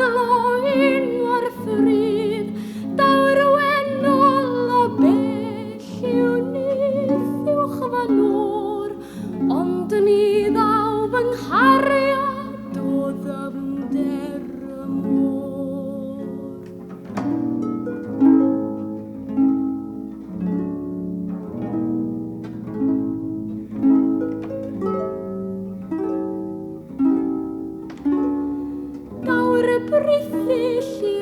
gloi o'r ffryd, daw'r wenol o bell yw nith uwch fan o'r, ond ni ddaw fy nghariad o ddyfnder y môr. Daw'r brithyll